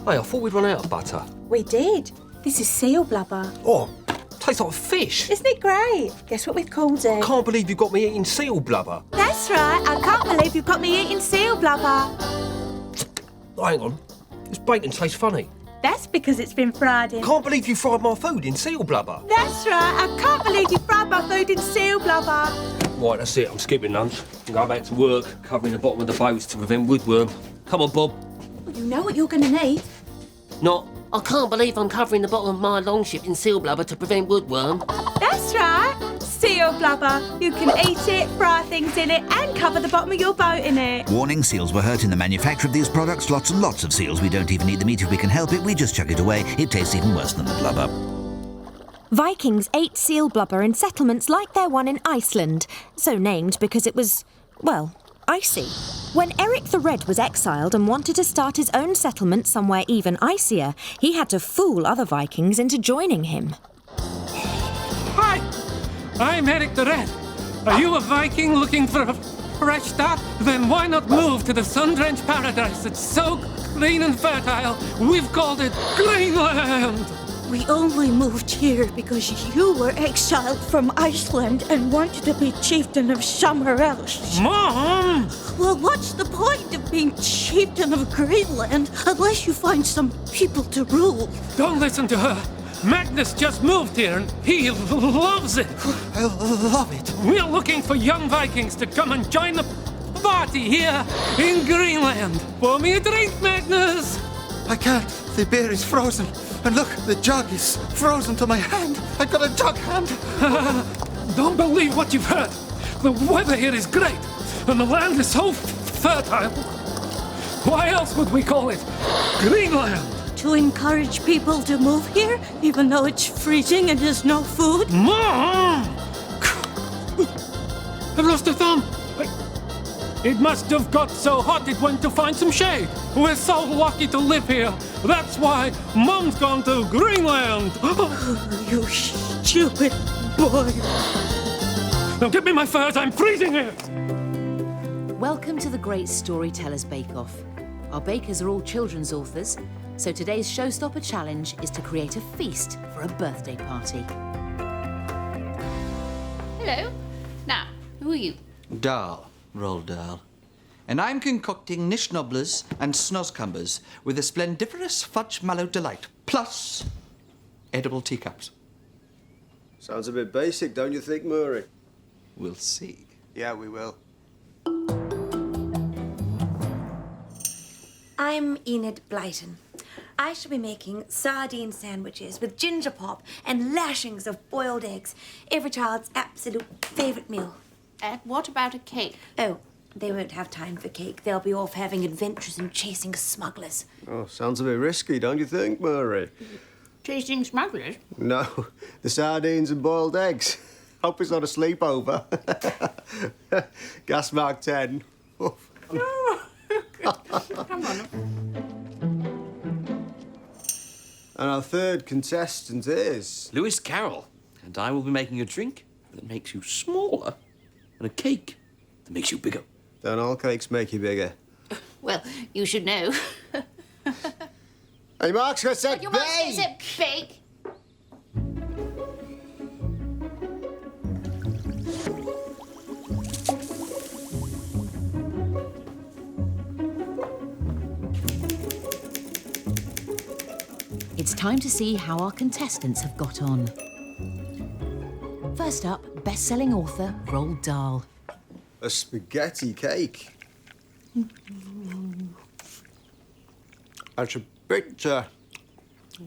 Hey, I thought we'd run out of butter. We did. This is seal blubber. Oh, tastes like fish. Isn't it great? Guess what we've called it? Can't believe you got me eating seal blubber. That's right. I can't believe you've got me eating seal blubber. Hang on. This bacon tastes funny. That's because it's been fried in. Can't believe you fried my food in seal blubber. That's right. I can't believe you fried my food in seal blubber. Right, that's it. I'm skipping lunch. I'm going back to work, covering the bottom of the boats to prevent woodworm. Come on, Bob. Well, you know what you're going to need. Not, I can't believe I'm covering the bottom of my longship in seal blubber to prevent woodworm. That's right. Seal blubber. You can eat it, fry things in it, and cover the bottom of your boat in it. Warning, seals were hurt in the manufacture of these products. Lots and lots of seals. We don't even eat the meat if we can help it. We just chuck it away. It tastes even worse than the blubber. Vikings ate seal blubber in settlements like their one in Iceland, so named because it was, well, icy. When Eric the Red was exiled and wanted to start his own settlement somewhere even icier, he had to fool other Vikings into joining him. Hi, I'm Eric the Red. Are you a Viking looking for a fresh start? Then why not move to the sun-drenched paradise that's so green and fertile, we've called it Greenland? We only moved here because you were exiled from Iceland and wanted to be chieftain of somewhere else. Mom! Well, what's the point of being chieftain of Greenland unless you find some people to rule? Don't listen to her. Magnus just moved here and he loves it. I love it. We're looking for young Vikings to come and join the party here in Greenland. Pour me a drink, Magnus. I can't. The beer is frozen. And look, the jug is frozen to my hand. I've got a jug hand. Don't believe what you've heard. The weather here is great, and the land is so fertile. Why else would we call it Greenland? To encourage people to move here, even though it's freezing and there's no food? Mom! I've lost a thumb. It must have got so hot it went to find some shade. We're so lucky to live here. That's why Mom's gone to Greenland. You stupid boy. Now give me my furs, I'm freezing here. Welcome to the Great Storytellers Bake Off. Our bakers are all children's authors, so today's showstopper challenge is to create a feast for a birthday party. Hello. Now, who are you? Dal, Roald Dahl. And I'm concocting nishnoblers and snozcumbers with a splendiferous fudge mallow delight, plus edible teacups. Sounds a bit basic, don't you think, Murray? We'll see. Yeah, we will. I'm Enid Blyton. I shall be making sardine sandwiches with ginger pop and lashings of boiled eggs. Every child's absolute favourite meal. And what about a cake? Oh, they won't have time for cake. They'll be off having adventures and chasing smugglers. Oh, sounds a bit risky, don't you think, Murray? Chasing smugglers? No, the sardines and boiled eggs. Hope it's not a sleepover. Gas mark 10. No. Come on. And our third contestant is... Lewis Carroll. And I will be making a drink that makes you smaller and a cake that makes you bigger. Don't all cakes make you bigger? Well, you should know. Hey, Mark's got said Your mum said bake. It's time to see how our contestants have got on. First up, best-selling author Roald Dahl. A spaghetti cake. That's a bit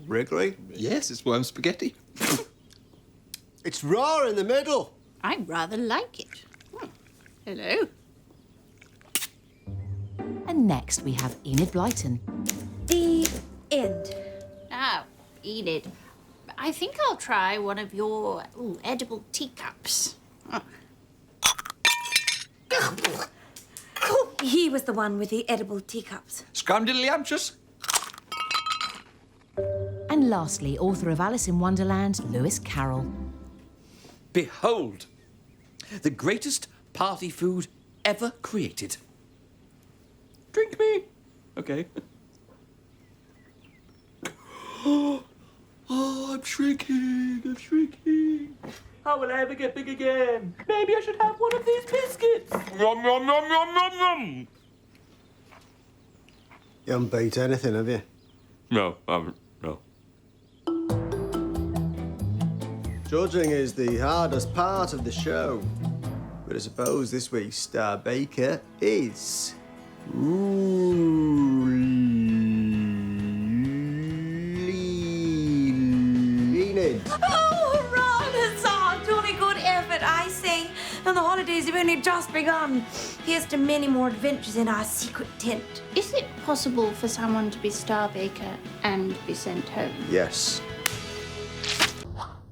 wriggly. Yes, it's worm spaghetti. It's raw in the middle. I rather like it. Hello. And next we have Enid Blyton. The end. Now, Enid, I think I'll try one of your edible teacups. He was the one with the edible teacups. Scramdiddlyumptious. And lastly, author of Alice in Wonderland, Lewis Carroll. Behold, the greatest party food ever created. Drink me. Okay. Oh, I'm shrinking. I'm shrinking. How will I ever get big again? Maybe I should have one of these biscuits. Yum, yum, yum, yum, yum, yum. You haven't beat anything, have you? No, I haven't. No. Judging is the hardest part of the show. But I suppose this week's star baker is... Enid. Oh, hurrah, huzzah! Jolly good effort, I say. And the holidays have only just begun. Here's to many more adventures in our secret tent. Is it possible for someone to be star baker and be sent home? Yes.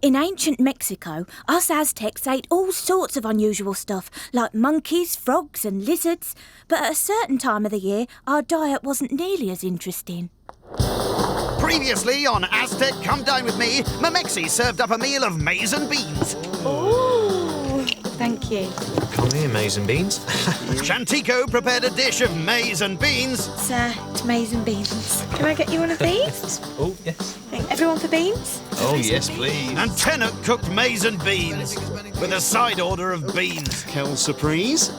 In ancient Mexico, us Aztecs ate all sorts of unusual stuff, like monkeys, frogs and lizards. But at a certain time of the year, our diet wasn't nearly as interesting. Previously on Aztec Come Dine With Me, Mamexi served up a meal of maize and beans. Ooh, thank you. Come here, Maize and Beans. Shantico prepared a dish of maize and beans. Sir, it's maize and beans. Can I get you one of these? Oh, yes. Everyone for beans? Oh, yes, please. And Tennant cooked maize and beans with a side order of beans. Quelle surprise.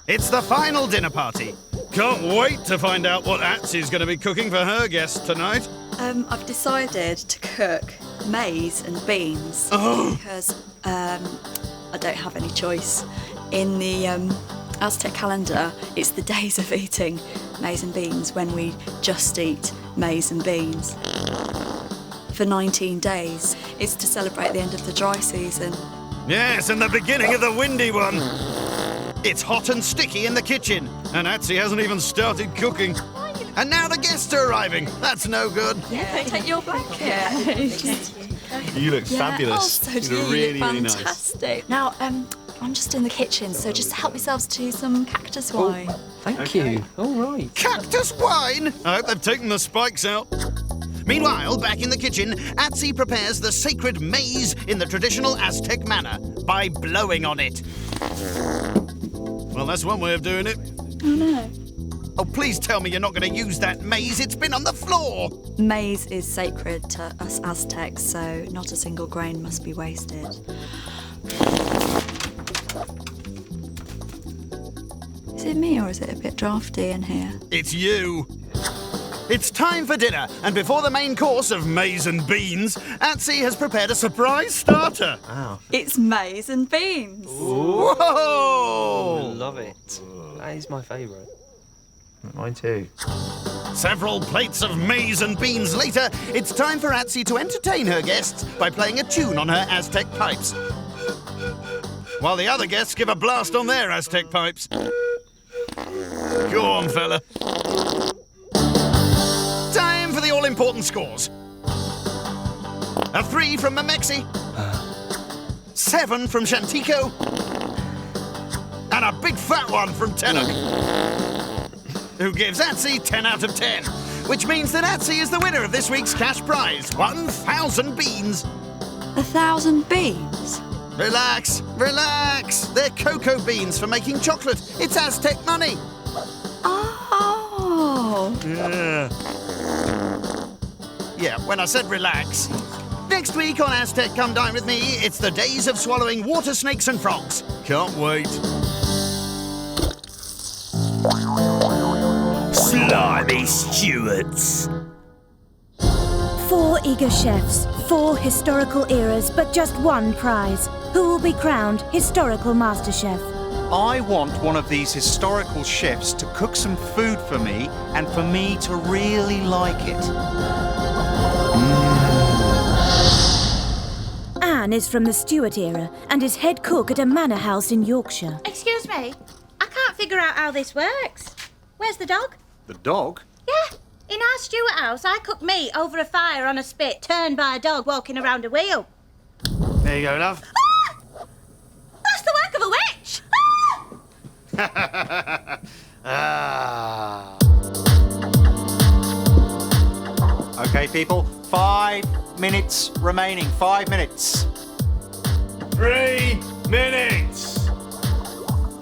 It's the final dinner party. Can't wait to find out what Atsy's going to be cooking for her guests tonight. I've decided to cook maize and beans because I don't have any choice. In the Aztec calendar, it's the days of eating maize and beans when we just eat maize and beans. For 19 days, it's to celebrate the end of the dry season. Yes, and the beginning of the windy one. It's hot and sticky in the kitchen, and Atsy hasn't even started cooking. And now the guests are arriving. That's no good. Yeah, take your blanket. You look fabulous. Oh, so you do look you. really, really nice. Fantastic. Now, I'm just in the kitchen, so just help yourselves to some cactus wine. Thank you. All right. Cactus wine? I hope they've taken the spikes out. Meanwhile, back in the kitchen, Atsy prepares the sacred maize in the traditional Aztec manner by blowing on it. Well, that's one way of doing it. Oh, no. Oh, please tell me you're not going to use that maize. It's been on the floor. Maize is sacred to us Aztecs, so not a single grain must be wasted. Is it me or is it a bit drafty in here? It's you. It's time for dinner, and before the main course of maize and beans, Atsy has prepared a surprise starter. Wow. It's maize and beans. Whoa! Love it. That is my favourite. Mine too. Several plates of maize and beans later, it's time for Atsy to entertain her guests by playing a tune on her Aztec pipes. While the other guests give a blast on their Aztec pipes. Go on, fella. Time for the all-important scores. A 3 from Mamexi. 7 from Shantico. And a big fat one from Tennant, who gives Atsy 10 out of 10, which means that Atsy is the winner of this week's cash prize, 1,000 beans. 1,000 beans? Relax, relax. They're cocoa beans for making chocolate. It's Aztec money. Oh. Yeah, when I said relax. Next week on Aztec Come Dine With Me, it's the days of swallowing water snakes and frogs. Can't wait. Slimy Stuarts. 4 eager chefs, 4 historical eras, but just one prize. Who will be crowned Historical Master Chef? I want one of these historical chefs to cook some food for me and for me to really like it. Anne is from the Stuart era and is head cook at a manor house in Yorkshire. Excuse me, I can't figure out how this works. Where's the dog? The dog? Yeah, in our Stuart house, I cook meat over a fire on a spit, turned by a dog walking around a wheel. There you go, love. Ah! That's the work of a witch! Ah! Okay, people, 5 minutes remaining. 5 minutes. 3 minutes.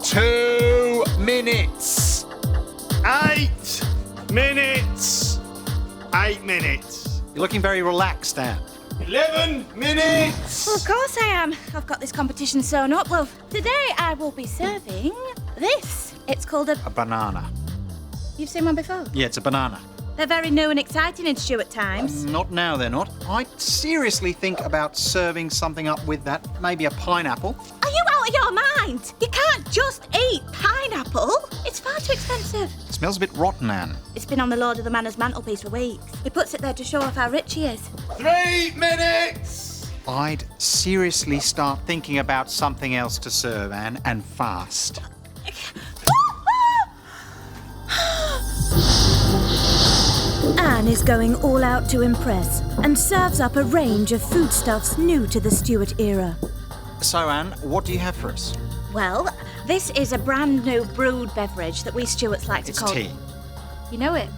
2 minutes. minutes. 8 minutes. You're looking very relaxed, Anne. 11 minutes. Well, of course I am. I've got this competition sewn up, love. Today I will be serving this. It's called A banana. You've seen one before? Yeah, it's a banana. They're very new and exciting in Stuart times. Not now, they're not. I'd seriously think about serving something up with that. Maybe a pineapple. Are you out of your mind? You can't just eat pineapple. It's far too expensive. It smells a bit rotten, Anne. It's been on the Lord of the Manor's mantelpiece for weeks. He puts it there to show off how rich he is. 3 minutes. I'd seriously start thinking about something else to serve, Anne, and fast. Anne is going all out to impress and serves up a range of foodstuffs new to the Stuart era. So, Anne, what do you have for us? Well, this is a brand new brewed beverage that we Stuarts like to It's call... tea. You know it?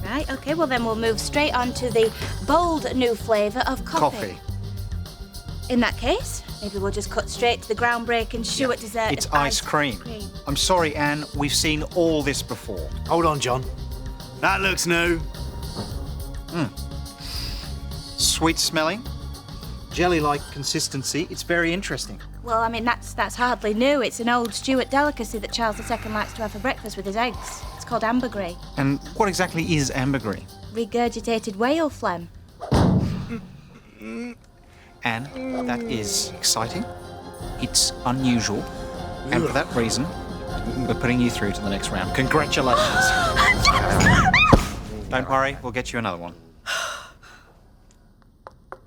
Right, OK, well then we'll move straight on to the bold new flavour of coffee. In that case, maybe we'll just cut straight to the groundbreaking Stuart dessert. It's of ice cream. I'm sorry, Anne, we've seen all this before. Hold on, John. That looks new. Sweet smelling, jelly-like consistency. It's very interesting. Well, I mean, that's hardly new. It's an old Stuart delicacy that Charles II likes to have for breakfast with his eggs. It's called ambergris. And what exactly is ambergris? Regurgitated whale phlegm. Anne, that is exciting. It's unusual. And for that reason, we're putting you through to the next round. Congratulations. Don't worry, we'll get you another one.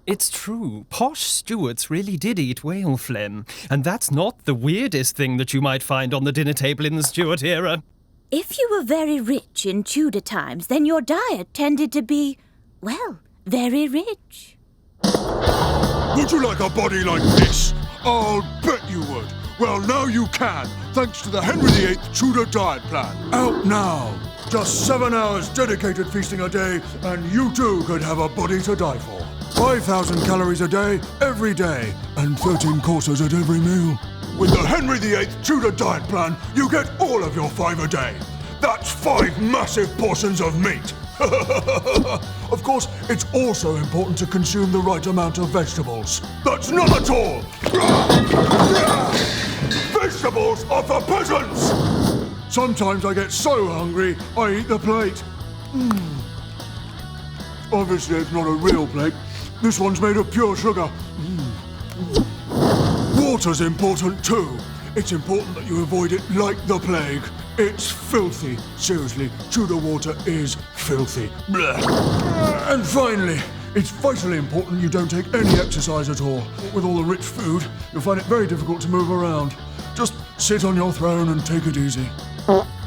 It's true. Posh Stuarts really did eat whale phlegm. And that's not the weirdest thing that you might find on the dinner table in the Stuart era. If you were very rich in Tudor times, then your diet tended to be, well, very rich. Would you like a body like this? I'll bet you would. Well, now you can, thanks to the Henry VIII Tudor diet plan. Out now. Just 7 hours dedicated feasting a day, and you too could have a body to die for. 5,000 calories a day, every day, and 13 courses at every meal. With the Henry VIII Tudor diet plan, you get all of your 5 a day. That's 5 massive portions of meat. Of course, it's also important to consume the right amount of vegetables. That's not at all. Vegetables are for peasants. Sometimes I get so hungry, I eat the plate. Obviously, it's not a real plate. This one's made of pure sugar. Water's important too. It's important that you avoid it like the plague. It's filthy. Seriously, Tudor water is filthy. And finally, it's vitally important you don't take any exercise at all. With all the rich food, you'll find it very difficult to move around. Just sit on your throne and take it easy.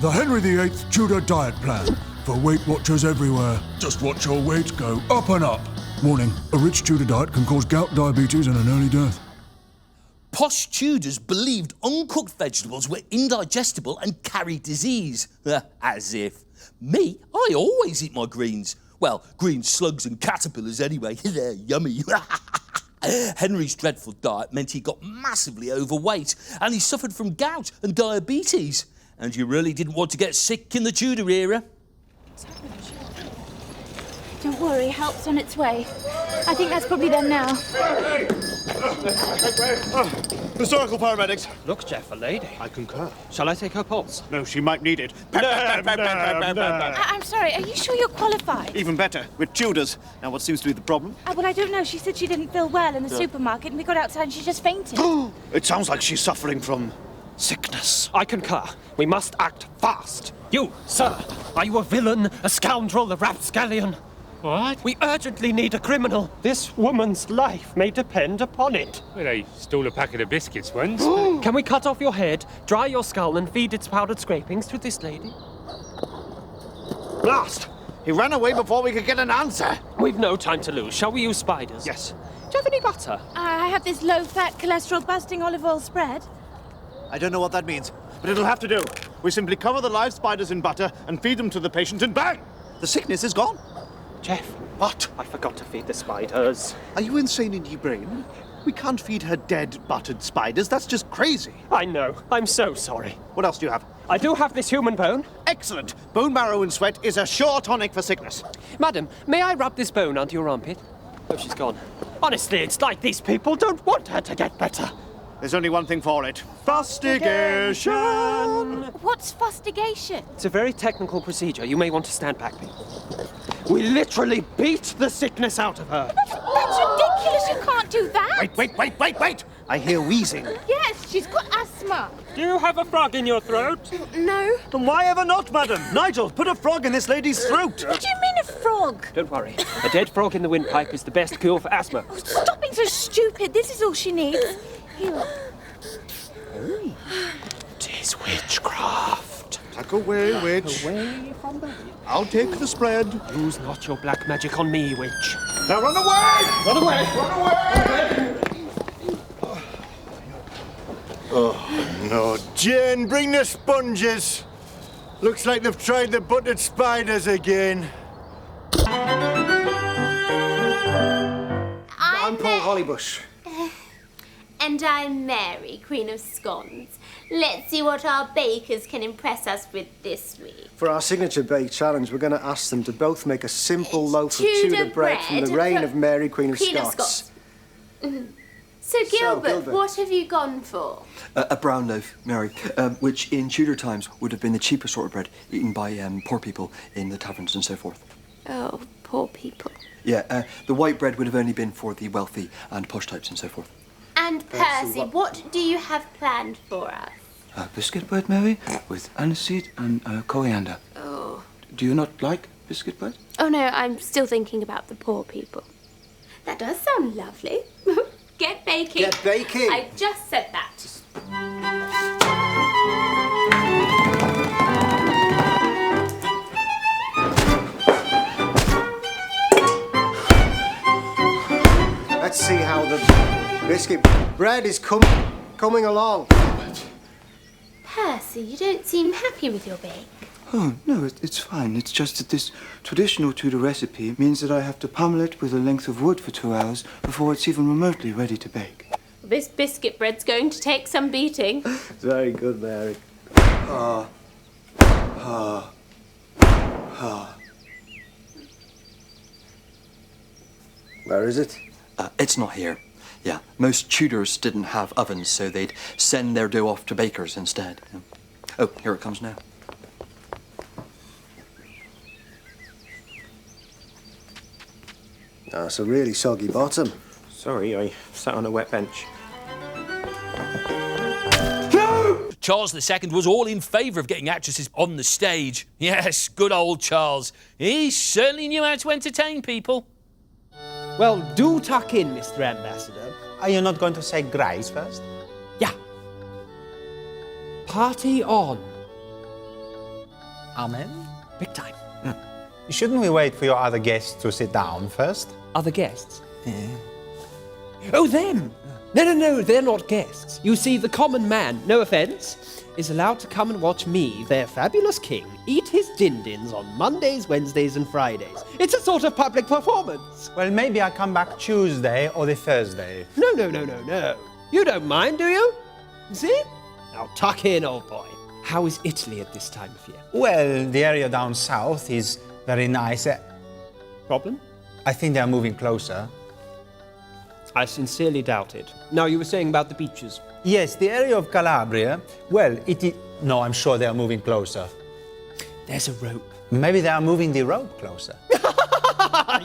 The Henry VIII Tudor diet plan. For Weight Watchers everywhere. Just watch your weight go up and up. Warning, a rich Tudor diet can cause gout, diabetes and an early death. Posh Tudors believed uncooked vegetables were indigestible and carried disease. As if. Me, I always eat my greens. Well, green slugs and caterpillars anyway. They're yummy. Henry's dreadful diet meant he got massively overweight and he suffered from gout and diabetes. And you really didn't want to get sick in the Tudor era. Don't worry, help's on its way. I think that's probably them now. Historical paramedics. Look, Jeff, a lady. I concur. Shall I take her pulse? No, she might need it. I'm sorry, are you sure you're qualified? Even better, with Tudors. Now, what seems to be the problem? Well, I don't know. She said she didn't feel well in the supermarket and we got outside and she just fainted. It sounds like she's suffering from sickness. I concur. We must act fast. You, sir, are you a villain, a scoundrel, a rapscallion? What? We urgently need a criminal. This woman's life may depend upon it. Well, they stole a packet of biscuits once. Can we cut off your head, dry your skull, and feed its powdered scrapings to this lady? Blast! He ran away before we could get an answer. We've no time to lose. Shall we use spiders? Yes. Do you have any butter? I have this low-fat, cholesterol-busting olive oil spread. I don't know what that means, but it'll have to do. We simply cover the live spiders in butter and feed them to the patient, and bang! The sickness is gone. Jeff. What? I forgot to feed the spiders. Are you insane in your brain? We can't feed her dead, buttered spiders. That's just crazy. I know. I'm so sorry. What else do you have? I do have this human bone. Excellent. Bone marrow and sweat is a sure tonic for sickness. Madam, may I rub this bone under your armpit? Oh, she's gone. Honestly, it's like these people don't want her to get better. There's only one thing for it. Fustigation! What's fustigation? It's a very technical procedure. You may want to stand back, people. We literally beat the sickness out of her. That's ridiculous. You can't do that. Wait! I hear wheezing. Yes, she's got asthma. Do you have a frog in your throat? No. Then why ever not, madam? Nigel, put a frog in this lady's throat. What do you mean a frog? Don't worry. A dead frog in the windpipe is the best cure for asthma. Oh, stop being so stupid. This is all she needs. Here. Tis witchcraft. Tuck away, witch. Away from the witch. I'll take the spread. Use not your black magic on me, witch. Now run away! Run away! Run away! Oh, no. Jane, bring the sponges. Looks like they've tried the buttered spiders again. I'm Paul Hollybush. And I'm Mary, Queen of Scones. Let's see what our bakers can impress us with this week. For our signature bake challenge, we're going to ask them to both make a simple loaf of Tudor Tudor bread from the bread reign from of Mary, Queen of Queen of Scots. So, Gilbert, Gilbert. what have you gone for? A brown loaf, Mary, which in Tudor times would have been the cheapest sort of bread eaten by poor people in the taverns and so forth. Oh, poor people. Yeah, the white bread would have only been for the wealthy and posh types and so forth. And Percy, what do you have planned for us? Biscuit bread, Mary, with aniseed and coriander. Oh. Do you not like biscuit bread? Oh, no, I'm still thinking about the poor people. That does sound lovely. Get baking. Get baking. I just said that. Let's see how the biscuit bread is coming along. Percy, you don't seem happy with your bake. Oh, no, it's fine. It's just that this traditional Tudor recipe means that I have to pummel it with a length of wood for 2 hours before it's even remotely ready to bake. This biscuit bread's going to take some beating. Very good, Mary. Where is it? It's not here. Yeah, most Tudors didn't have ovens, so they'd send their dough off to bakers instead. Oh, here it comes now. Oh, it's a really soggy bottom. Sorry, I sat on a wet bench. Charles II was all in favour of getting actresses on the stage. Yes, good old Charles. He certainly knew how to entertain people. Well, do tuck in, Mr. Ambassador. Are you not going to say grace first? Yeah. Party on. Amen. Big time. Shouldn't we wait for your other guests to sit down first? Other guests? Oh, them! No, they're not guests. You see, the common man, no offence, is allowed to come and watch me, their fabulous king, eat his din-dins on Mondays, Wednesdays and Fridays. It's a sort of public performance. Well, maybe I come back Tuesday or the Thursday. No. You don't mind, do you? See? Now tuck in, old boy. How is Italy at this time of year? Well, the area down south is very nice. Problem? I think they are moving closer. I sincerely doubt it. Now, you were saying about the beaches. Yes, the area of Calabria, well, it is... No, I'm sure they are moving closer. There's a rope. Maybe they are moving the rope closer.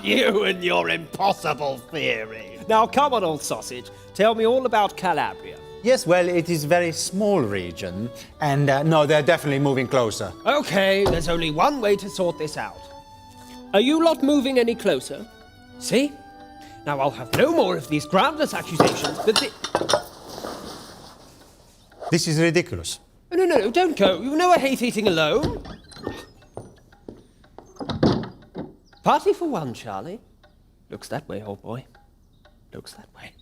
You and your impossible theory. Now, come on, old sausage. Tell me all about Calabria. Yes, well, it is a very small region, and no, they're definitely moving closer. Okay, there's only one way to sort this out. Are you lot moving any closer? See? Now I'll have no more of these groundless accusations, but This is ridiculous. No, don't go. You know I hate eating alone. Party for one, Charlie. Looks that way, old boy. Looks that way.